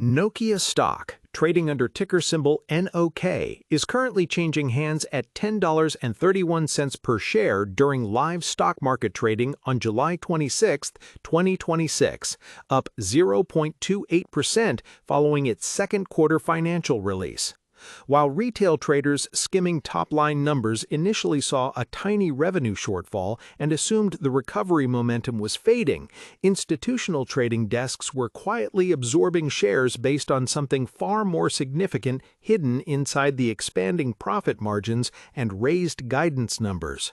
Nokia stock, trading under ticker symbol NOK, is currently changing hands at $10.31 per share during live stock market trading on July 26, 2026, up 0.28% following its second quarter financial release. While retail traders skimming top-line numbers initially saw a tiny revenue shortfall and assumed the recovery momentum was fading, institutional trading desks were quietly absorbing shares based on something far more significant hidden inside the expanding profit margins and raised guidance numbers.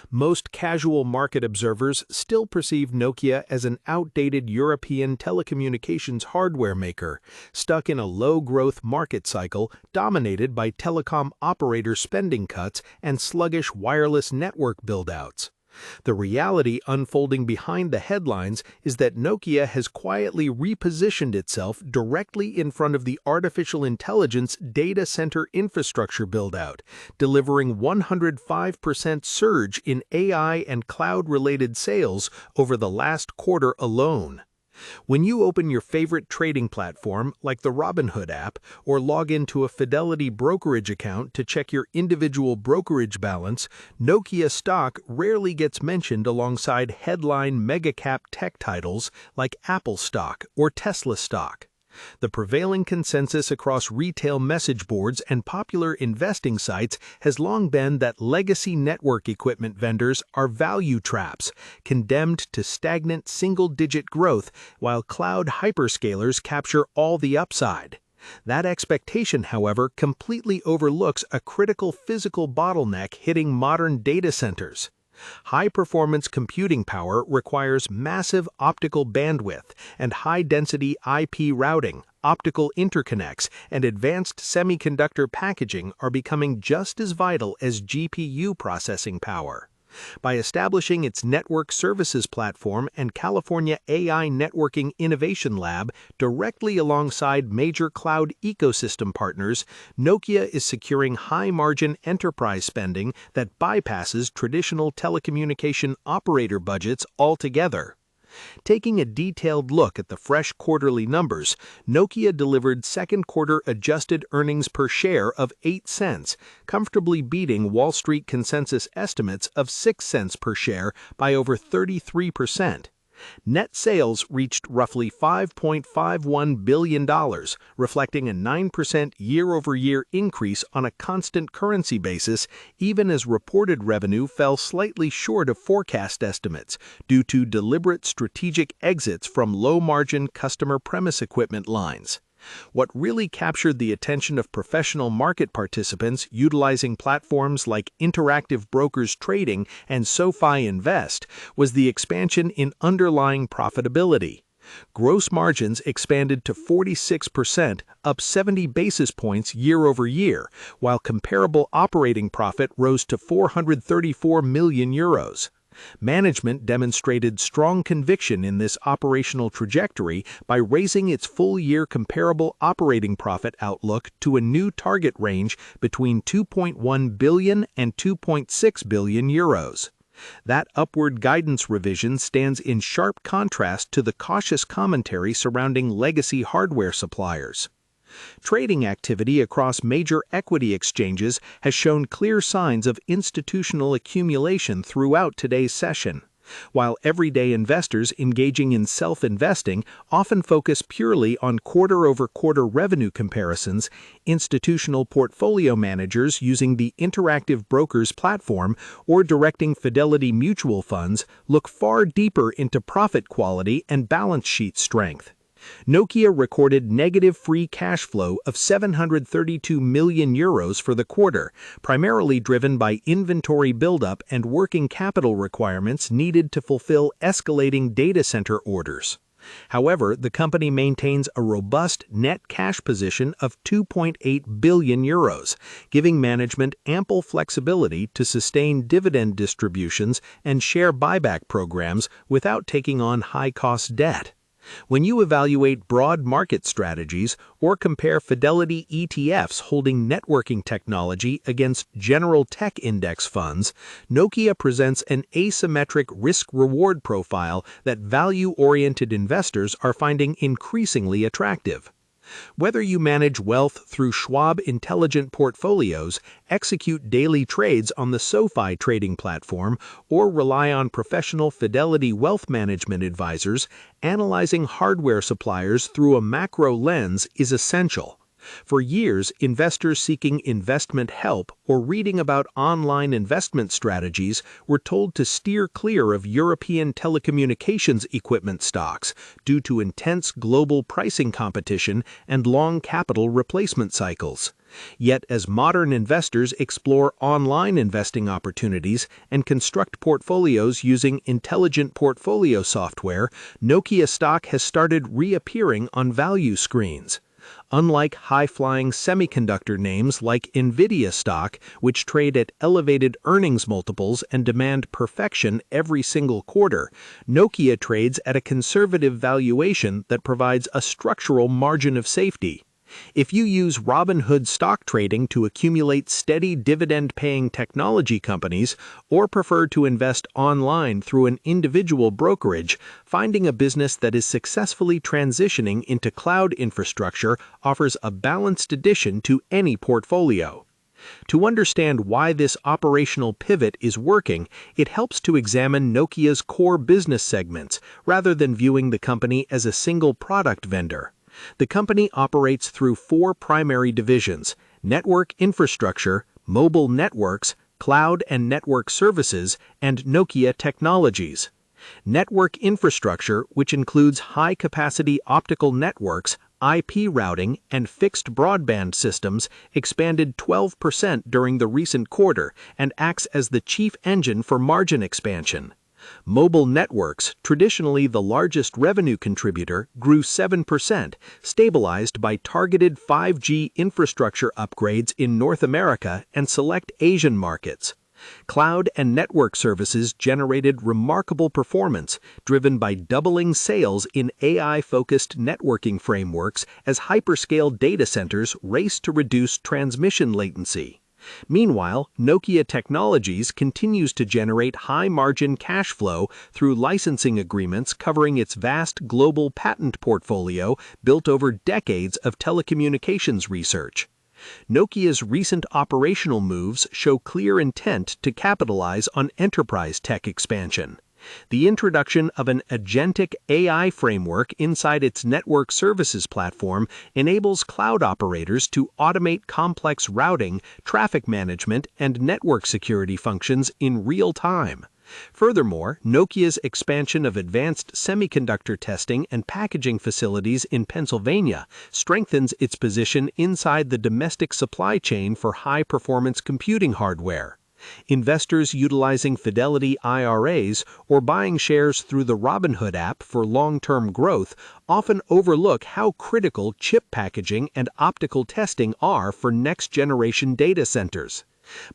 Most casual market observers still perceive Nokia as an outdated European telecommunications hardware maker, stuck in a low-growth market cycle dominated by telecom operator spending cuts and sluggish wireless network build-outs. The reality unfolding behind the headlines is that Nokia has quietly repositioned itself directly in front of the artificial intelligence data center infrastructure build-out, delivering 105% surge in AI and cloud-related sales over the last quarter alone. When you open your favorite trading platform like the Robinhood app or log into a Fidelity brokerage account to check your individual brokerage balance, Nokia stock rarely gets mentioned alongside headline mega-cap tech titles like Apple stock or Tesla stock. The prevailing consensus across retail message boards and popular investing sites has long been that legacy network equipment vendors are value traps, condemned to stagnant single-digit growth while cloud hyperscalers capture all the upside. That expectation, however, completely overlooks a critical physical bottleneck hitting modern data centers. High-performance computing power requires massive optical bandwidth, and high-density IP routing, optical interconnects, and advanced semiconductor packaging are becoming just as vital as GPU processing power. By establishing its network services platform and California AI Networking Innovation Lab directly alongside major cloud ecosystem partners, Nokia is securing high-margin enterprise spending that bypasses traditional telecommunication operator budgets altogether. Taking a detailed look at the fresh quarterly numbers, Nokia delivered second-quarter adjusted earnings per share of 8 cents, comfortably beating Wall Street consensus estimates of 6 cents per share by over 33%. Net sales reached roughly $5.51 billion, reflecting a 9% year-over-year increase on a constant currency basis, even as reported revenue fell slightly short of forecast estimates due to deliberate strategic exits from low-margin customer premise equipment lines. What really captured the attention of professional market participants utilizing platforms like Interactive Brokers Trading and SoFi Invest was the expansion in underlying profitability. Gross margins expanded to 46%, up 70 basis points year over year, while comparable operating profit rose to €434 million. Management demonstrated strong conviction in this operational trajectory by raising its full-year comparable operating profit outlook to a new target range between €2.1 billion and €2.6 billion. That upward guidance revision stands in sharp contrast to the cautious commentary surrounding legacy hardware suppliers. Trading activity across major equity exchanges has shown clear signs of institutional accumulation throughout today's session. While everyday investors engaging in self-investing often focus purely on quarter-over-quarter revenue comparisons, institutional portfolio managers using the Interactive Brokers platform or directing Fidelity mutual funds look far deeper into profit quality and balance sheet strength. Nokia recorded negative free cash flow of €732 million for the quarter, primarily driven by inventory buildup and working capital requirements needed to fulfill escalating data center orders. However, the company maintains a robust net cash position of €2.8 billion, giving management ample flexibility to sustain dividend distributions and share buyback programs without taking on high-cost debt. When you evaluate broad market strategies or compare Fidelity ETFs holding networking technology against general tech index funds, Nokia presents an asymmetric risk-reward profile that value-oriented investors are finding increasingly attractive. Whether you manage wealth through Schwab Intelligent Portfolios, execute daily trades on the SoFi trading platform, or rely on professional Fidelity Wealth Management advisors, analyzing hardware suppliers through a macro lens is essential. For years, investors seeking investment help or reading about online investment strategies were told to steer clear of European telecommunications equipment stocks due to intense global pricing competition and long capital replacement cycles. Yet, as modern investors explore online investing opportunities and construct portfolios using intelligent portfolio software, Nokia stock has started reappearing on value screens. Unlike high-flying semiconductor names like NVIDIA stock, which trade at elevated earnings multiples and demand perfection every single quarter, Nokia trades at a conservative valuation that provides a structural margin of safety. If you use Robinhood stock trading to accumulate steady dividend-paying technology companies or prefer to invest online through an individual brokerage, finding a business that is successfully transitioning into cloud infrastructure offers a balanced addition to any portfolio. To understand why this operational pivot is working, it helps to examine Nokia's core business segments rather than viewing the company as a single product vendor. The company operates through four primary divisions: network infrastructure, mobile networks, cloud and network services, and Nokia Technologies. Network infrastructure, which includes high-capacity optical networks, IP routing, and fixed broadband systems, expanded 12% during the recent quarter and acts as the chief engine for margin expansion. Mobile networks, traditionally the largest revenue contributor, grew 7%, stabilized by targeted 5G infrastructure upgrades in North America and select Asian markets. Cloud and network services generated remarkable performance, driven by doubling sales in AI-focused networking frameworks as hyperscale data centers race to reduce transmission latency. Meanwhile, Nokia Technologies continues to generate high-margin cash flow through licensing agreements covering its vast global patent portfolio built over decades of telecommunications research. Nokia's recent operational moves show clear intent to capitalize on enterprise tech expansion. The introduction of an agentic AI framework inside its network services platform enables cloud operators to automate complex routing, traffic management, and network security functions in real time. Furthermore, Nokia's expansion of advanced semiconductor testing and packaging facilities in Pennsylvania strengthens its position inside the domestic supply chain for high-performance computing hardware. Investors utilizing Fidelity IRAs or buying shares through the Robinhood app for long-term growth often overlook how critical chip packaging and optical testing are for next-generation data centers.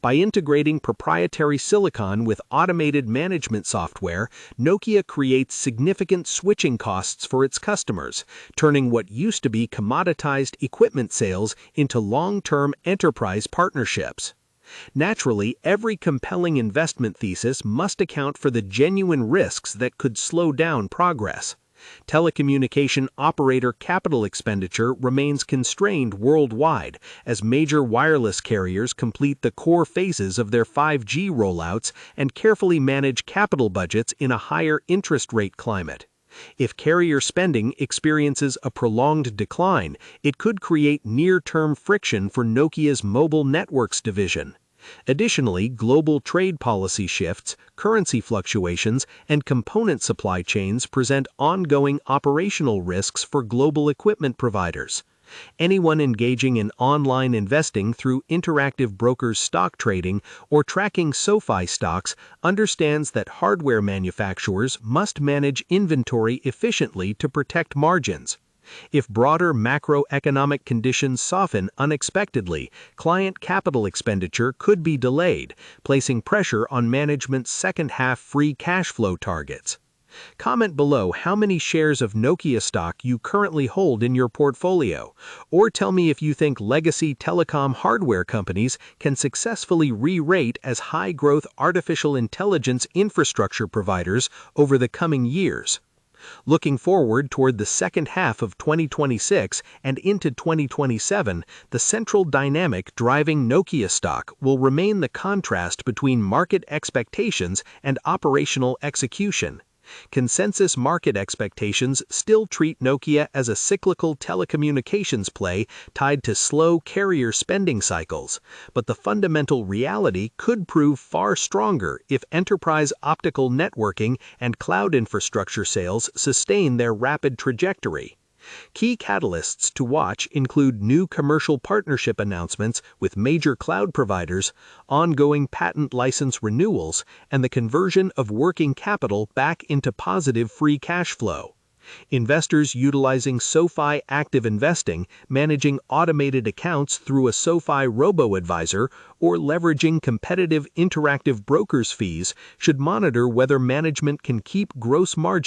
By integrating proprietary silicon with automated management software, Nokia creates significant switching costs for its customers, turning what used to be commoditized equipment sales into long-term enterprise partnerships. Naturally, every compelling investment thesis must account for the genuine risks that could slow down progress. Telecommunication operator capital expenditure remains constrained worldwide as major wireless carriers complete the core phases of their 5G rollouts and carefully manage capital budgets in a higher interest rate climate. If carrier spending experiences a prolonged decline, it could create near-term friction for Nokia's mobile networks division. Additionally, global trade policy shifts, currency fluctuations, and component supply chains present ongoing operational risks for global equipment providers. Anyone engaging in online investing through Interactive Brokers stock trading or tracking SoFi stocks understands that hardware manufacturers must manage inventory efficiently to protect margins. If broader macroeconomic conditions soften unexpectedly, client capital expenditure could be delayed, placing pressure on management's second-half free cash flow targets. Comment below how many shares of Nokia stock you currently hold in your portfolio, or tell me if you think legacy telecom hardware companies can successfully re-rate as high-growth artificial intelligence infrastructure providers over the coming years. Looking forward toward the second half of 2026 and into 2027, the central dynamic driving Nokia stock will remain the contrast between market expectations and operational execution. Consensus market expectations still treat Nokia as a cyclical telecommunications play tied to slow carrier spending cycles, but the fundamental reality could prove far stronger if enterprise optical networking and cloud infrastructure sales sustain their rapid trajectory. Key catalysts to watch include new commercial partnership announcements with major cloud providers, ongoing patent license renewals, and the conversion of working capital back into positive free cash flow. Investors utilizing SoFi Active Investing, managing automated accounts through a SoFi robo-advisor, or leveraging competitive interactive brokers' fees should monitor whether management can keep gross margins